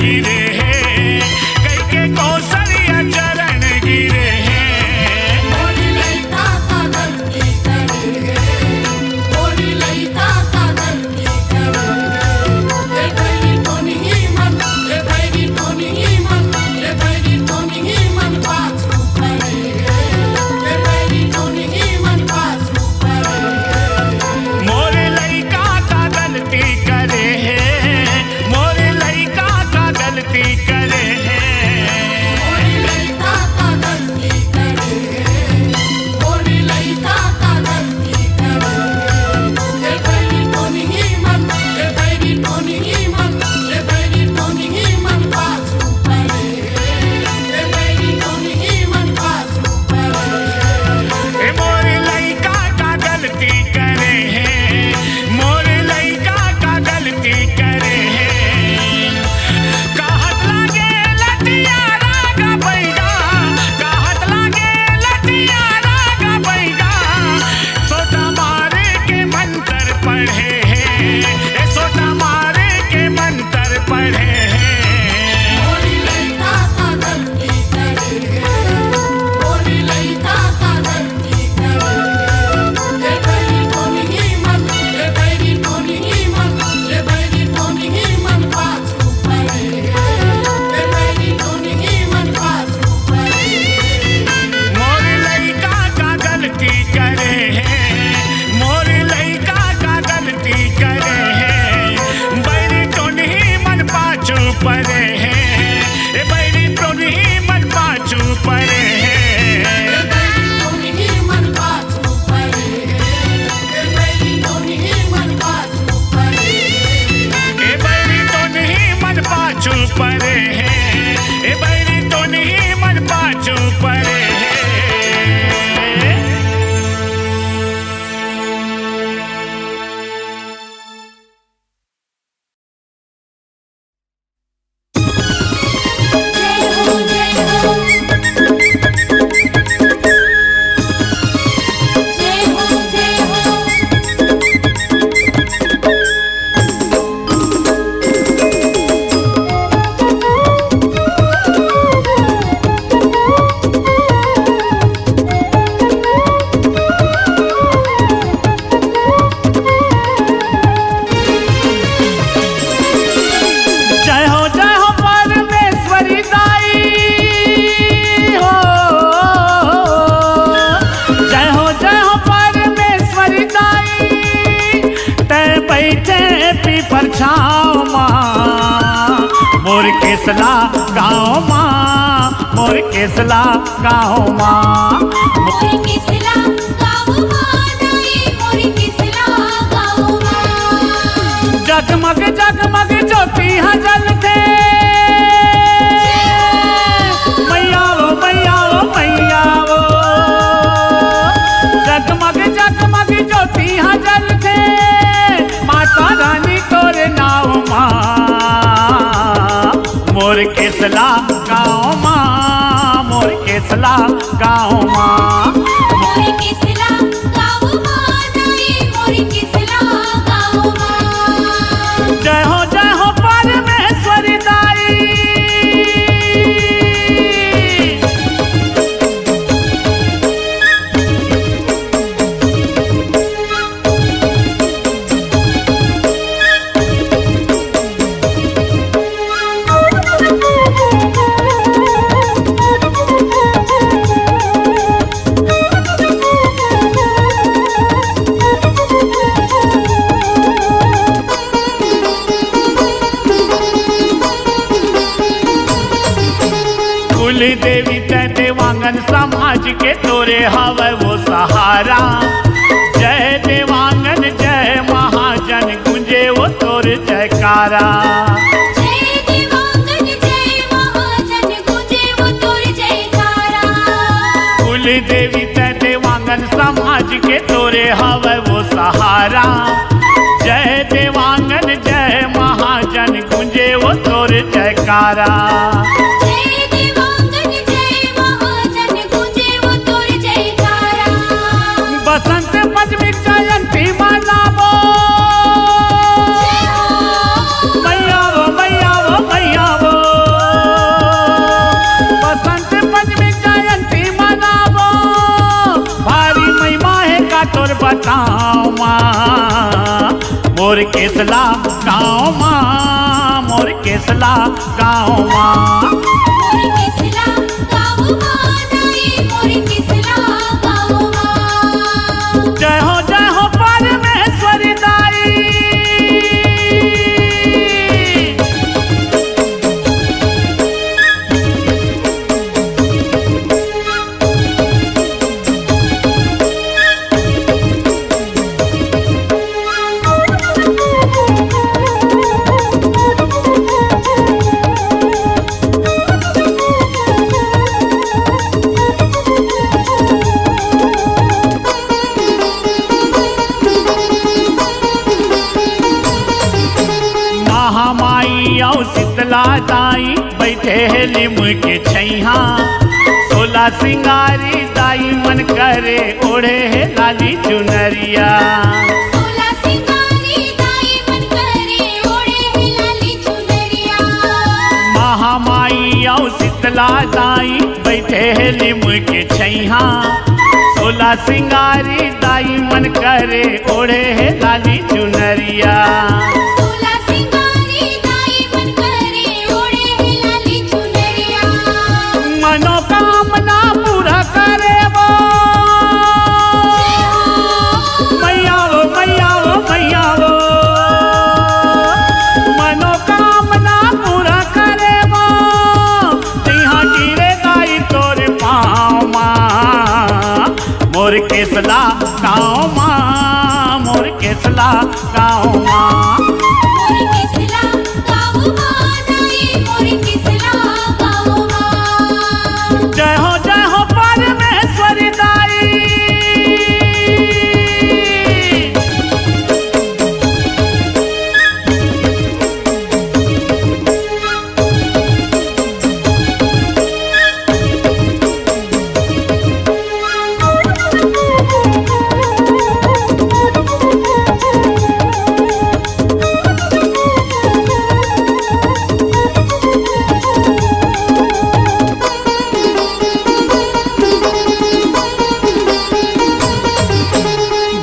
गिरे हैं, कई के कौशल्या चरण गिरे हैं। मोरी लइका का गलती करे है, मोरी लइका का गलती करे है। ये भैरी टोनी ही मन, ये भैरी टोनी ही मन, ये भैरी टोनी ही मन पाछू करे है, ये भैरी टोनी ही मन पाछू करे है। मोरे लइका का गलती करे हैं, मोरे लइका का गलती करे हैं। मोरी लइका का गलती करे है, मोरी लइका का गलती करे है। ये भैरी टोनी ही मन, ये भैरी टोनी ही मन, ये भैरी टोनी ही मन पाछू करे है, ये भैरी टोनी ही मन पाछू करे है। ए मोरे लइका का गलती करे हैं, मोरे लइका का गलती करे हैं। कहत लागे लटिया राग बैगा, कहत लागे लटिया राग बैगा, सोटा मारे के मंत्र पढ़े हैं, ए सोटा मारे के मंत्र पढ़े हैं। मोरी लइका का गलती करे है, मोरी लइका का गलती करे है। ये भैरी टोनी ही मन, ये भैरी टोनी ही मन, ये भैरी टोनी ही मन पाछू करे है, ये भैरी टोनी ही मन पाछू करे है। मोरे लइका का गलती करे हैं, मोरे लइका का गलती करे हैं। बैरी टोनी मन पाछू परे हैं, ए बैरी टोनी मन पाछू परे हैं। ये भैरी टोनी ही मन पाछू करे है, ये भैरी टोनी ही मन पाछू करे है। ए बैरी टोनी मन पाछू परे हैं, ए बैरी टोनी मन पाछू परे हैं। जय हो परमेश्वरी दाई हो, जय हो परमेश्वरी दाई। तै बैठे पीपर छाँव माँ, मोर केसला गाँव माँ, मोर केसला गाँव माँ। मोरी किसला गाँव मानाई, मोरी किसला गाँव माँ। जगमग जगमग ज्योति हजल थे, मैया वो मैया वो मैया वो। जगमग जगमग ज्योति हजल थे, माता रानी तोरे नाव माँ। मोर केसला गाँव माँ, मोर केसला गाँव माँ। मोरी किसला गाँव मानाई, मोरी किसला गाँव माँ। जय हो परमेश्वरी दाई। कुल देवी तै देवांगन समाज के तोरे हवे वो सहारा। जय देवांगन जय महाजन गुंजे वो तोरे जयकारा। जय देवांगन जय महाजन गुंजे वो तोर जयकारा। कुल देवी तै देवांगन समाज के तोरे हवे वो सहारा। जय देवांगन जय महाजन गुंजे वो तोरे जयकारा। जय देवांगन जय महाजन गुंजे वो तोर जयकारा। बसंत पंचमी जयंती मनावो, जय हो, मैया वो मैया वो मैया वो। केसला गाँव माँ मोर केसला गाँव माँ मोर केसला गाँव माँ दाई मोर केसला गाँव माँ जय हो परमेश्वरी दाई महामाई औ शीतला दाई बैठे है लिम के छैहा 16 सिंगारी दाई मन करे ओढ़े है लाली चुनरिया 16 सिंगारी दाई मन करे ओढ़े है लाली चुनरिया महामाई औ शीतला दाई बैठे है लिम के छैहा 16 सिंगारी दाई मन करे ओढ़े है लाली चुनरिया 16 सिंगारी दाई मन करे ओढ़े है लाली चुनरिया मनोकामना पूरा करे वो मैया वो मैया वो मैया वो मनोकामना पूरा करे वो यहाँ गिरे दाई तोरे पाँव माँ मोर केसला गाँव माँ मोर केसला गाँव माँ मोर केसला गाँव माँ दाई मोर केसला गाँव माँ जय हो परमेश्वरी दाई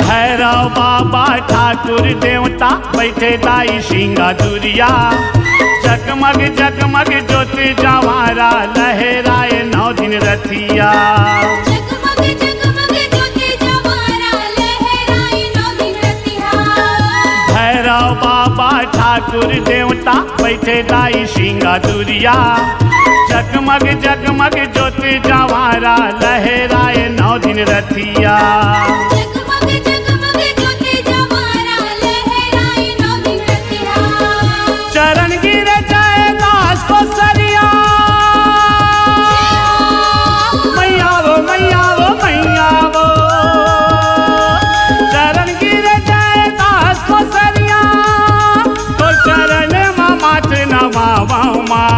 भैरव बाबा ठाकुर देवता बैठे दाई सिंगादुरिया जगमग जगमग ज्योति जवारा लहराए 9 दिन रथिया जगमग जगमग ज्योति जवारा लहराए 9 दिन रतिया भैरव बाबा ठाकुर देवता बैठे दाई सिंगादुरिया जगमग जगमग ज्योति जवारा लहराए 9 दिन रथिया जगमग जगमग ज्योति जवारा लहराए 9 दिन रतिया चरण गिरे जाए दास को सरिया मैया वो मैया वो मैया वो चरण गिरे जाए दास को सरिया तो चरण मात नवा माँ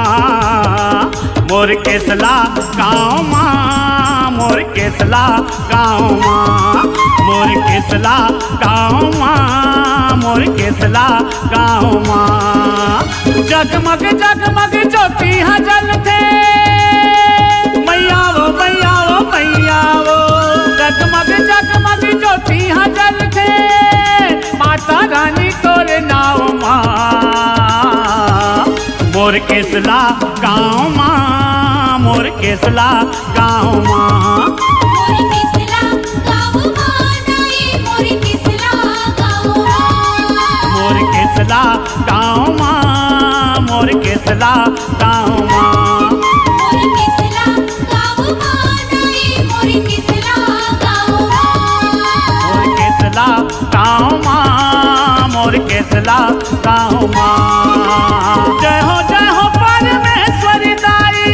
मोर केसला गाँव माँ मोर केसला गाँव माँ मोर केसला गाँव माँ मोर केसला गाँव माँ जगमग जगमग ज्योति हजल थे मैया वो मैया वो मैया वो जगमग जगमग ज्योति हजल थे माता रानी तोरे नाव माँ मोर केसला गाँव माँ मोर केसला गाँव माँ मोर केसला गाँव माँ दाई मोर केसला गाँव माँ मोर केसला गाँव माँ मोर केसला गाँव माँ मोर केसला गाँव माँ दाई मोर केसला गाँव माँ मोर केसला गाँव माँ मोर केसला गाँव माँ जय हो परमेश्वरी दाई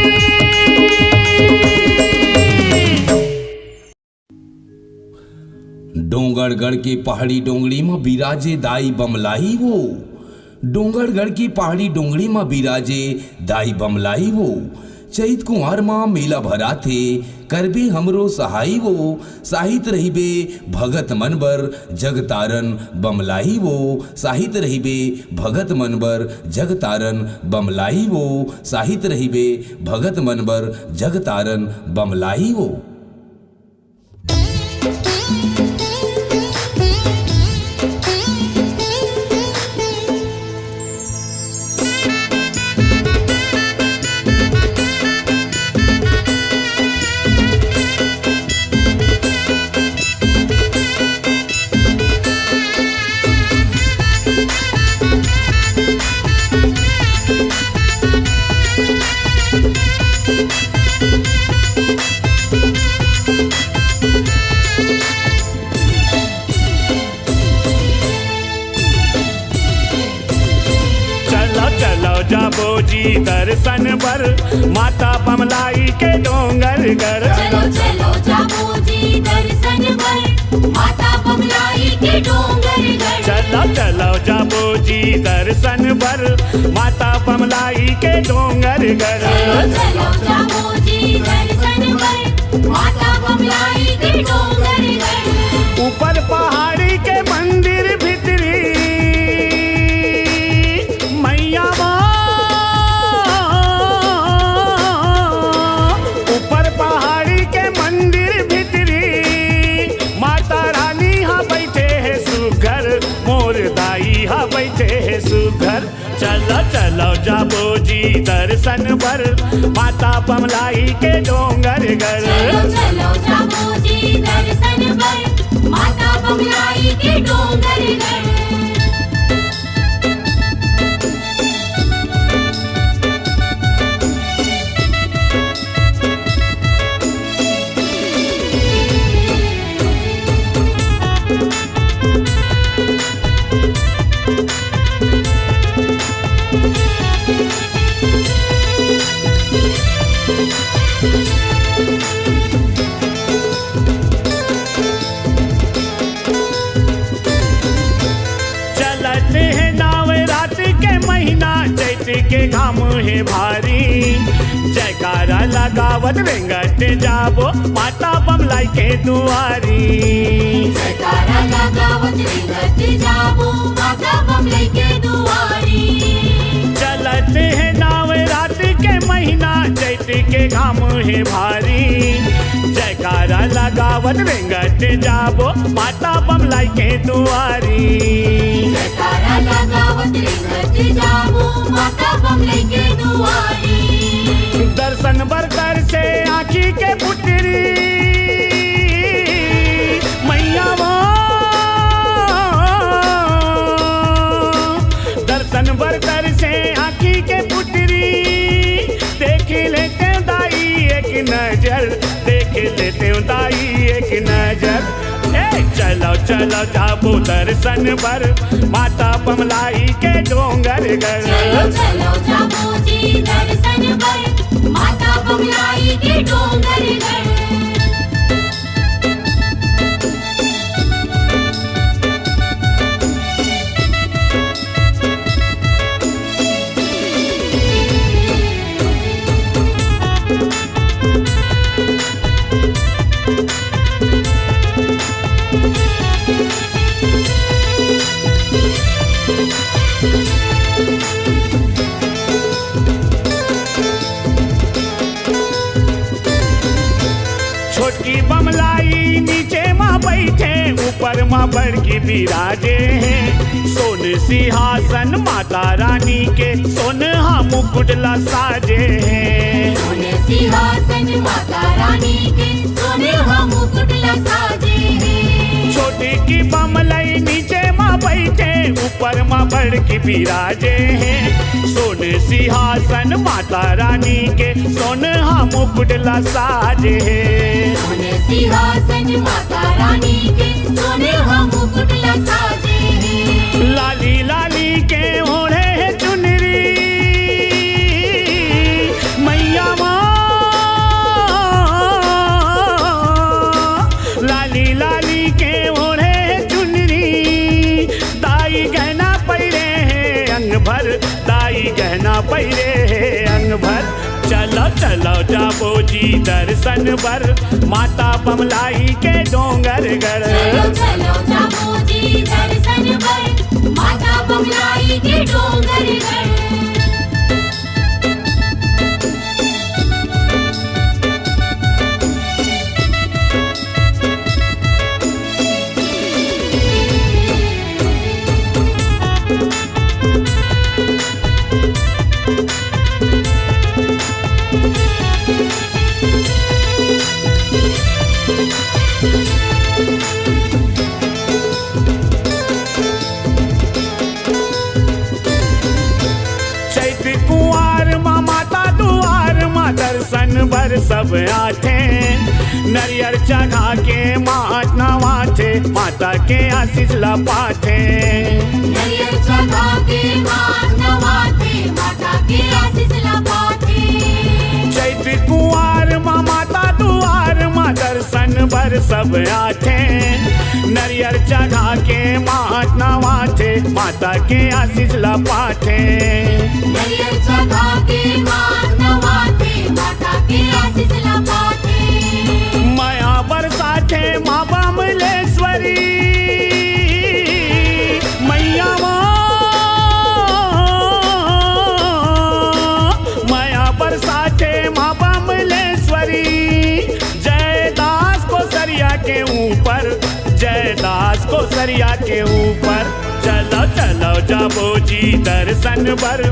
डोंगरगढ़ के पहाड़ी डोंगरी में बिराजे दाई बमलाई वो डोंगरगढ़ की पहाड़ी डोंगरी में बिराजे दाई बमलाई वो चैत कुंवर माँ मेला भरा थे करबे हमरो सहाई वो साहित रहिबे भगत मनबर जगतारन बमलाई वो साहित रहिबे भगत मनबर जगतारन बमलाई वो साहित रहिबे भगत मनबर जगतारन बमलाई वो। दर्शन बर माता बमलाई के डोंगर गर चलो चलो जाबो जी दर्शन बर माता बमलाई के डोंगर गढ़ चलो चलो जाबो जी दर्शन बर माता बमलाई के डोंगर गर चलो चलो जाबो जी दर्शन बर माता बमलाई के डोंगर गढ़ ऊपर पहाड़ी के मंदिर भितरी मैया ऊपर पहाड़ी के मंदिर भितरी माता रानी हा बैठे है सुघर मोर दाई हा बैठे है सुघर चलो चलो जाबो जी दर्शन बर माता बमलाई के डोंगर गर चलो चलो जाबो जी दर्शन बर माता बमलाई के डोंगर गढ़ चलते हैं नवरात के महीना चैत के घाम है भारी जयकारा लगावत वेंगट जाबो माता बमलाई के दुआरी जयकारा लगावत रिंगत जाबो माता बमलाई के दुआरी चलते हैं नवरात के महीना चैत के घाम है भारी जयकारा लगावत वेंगट जाबो माता बमलाई के दुआरी जयकारा लगावत रिंगत जाबो माता बमलाई के दुआरी दर्शन बरतर से आँखी के पुतरी मैया दर्शन बरतर से आँखी के पुतरी देख लेते दाई एक नजर देख लेते दाई एक नजर चलो चलो जाबो दर्शन बर माता बमलाई के डोंगर गर चलो चलो जाबो जी दर्शन बर माता बमलाई के डोंगर गढ़ छोटकी बमलाई नीचे माँ बैठे ऊपर माँ बड़की बिराजे हैं सोन सिंहासन माता रानी के सोनहा मुकुटला साजे हैं सोने सिंहासन माता रानी के सोने हम मुकुटला साजे हैं छोटी की बमलाई नीचे माँ बैठे ऊपर माँ बड़की बिराजे हैं सोन सिंहासन माता रानी के सोनहा मुकुटला साजे हैं सोने सिंहासन माता रानी के सोने हम मुकुटला साजे हैं लाली लाली के ओढ़े है चुनरी मैया लाली लाली के ओढ़े है चुनरी दाई गहना पहिरे है अंग भर दाई गहना पहिरे है अंग भर चलो चलो जाबो जी दर्शन बर माता बमलाई के डोंगर गर चलो चलो जाबो जी दर्शन बर माता बमलाई के डोंगर गढ़ दर्शन बर सब आते नरियर चढ़ा के मात नवाथे माता के आशीष ला पाथे नरियर चढ़ा के मात नवाथे माता के आशीष लपाटे चैत कुंवार माँ माता दुआर माँ दर्शन बर सब आथे नरियर चढ़ा के मात नवाथे माता के आशीष लपाथे नरियल चढ़ा के मात नवाते माता के आशीष लपाटे माया बरसाथे माँ बमलेश्वरी मैया माया बरसाथे माँ बमलेश्वरी जयदास को सरिया के ऊपर जयदास को सरिया के ऊपर चलो चलो जाबो जी दर्शन बर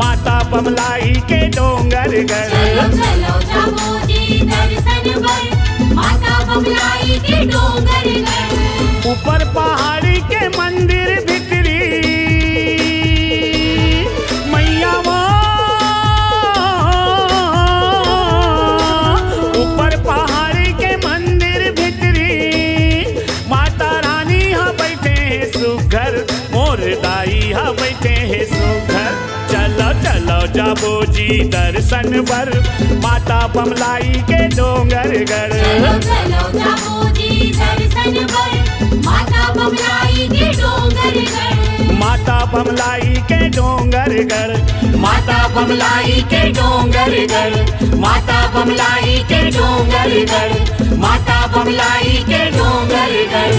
माता बमलाई के डोंगर चलो गढ़ चलो जाबो जी दर्शन बर माता बमलाई के डोंगर गढ़ ऊपर पहाड़ी के मंदिर भितरी मैया ऊपर पहाड़ी के मंदिर भितरी माता रानी हा बैठे हैं सुघर मोर दाई हा बैठे हैं सुघर चलो चलो जाबो जी दर्शन बर माता बमलाई के डोंगर गढ़ चलो चलो जाबो जी दर्शन बर माता बमलाई के डोंगर गढ़ माता बमलाई के डोंगर गढ़ माता बमलाई के डोंगर गढ़ माता बमलाई के डोंगर गढ़ माता बमलाई के डोंगर गढ़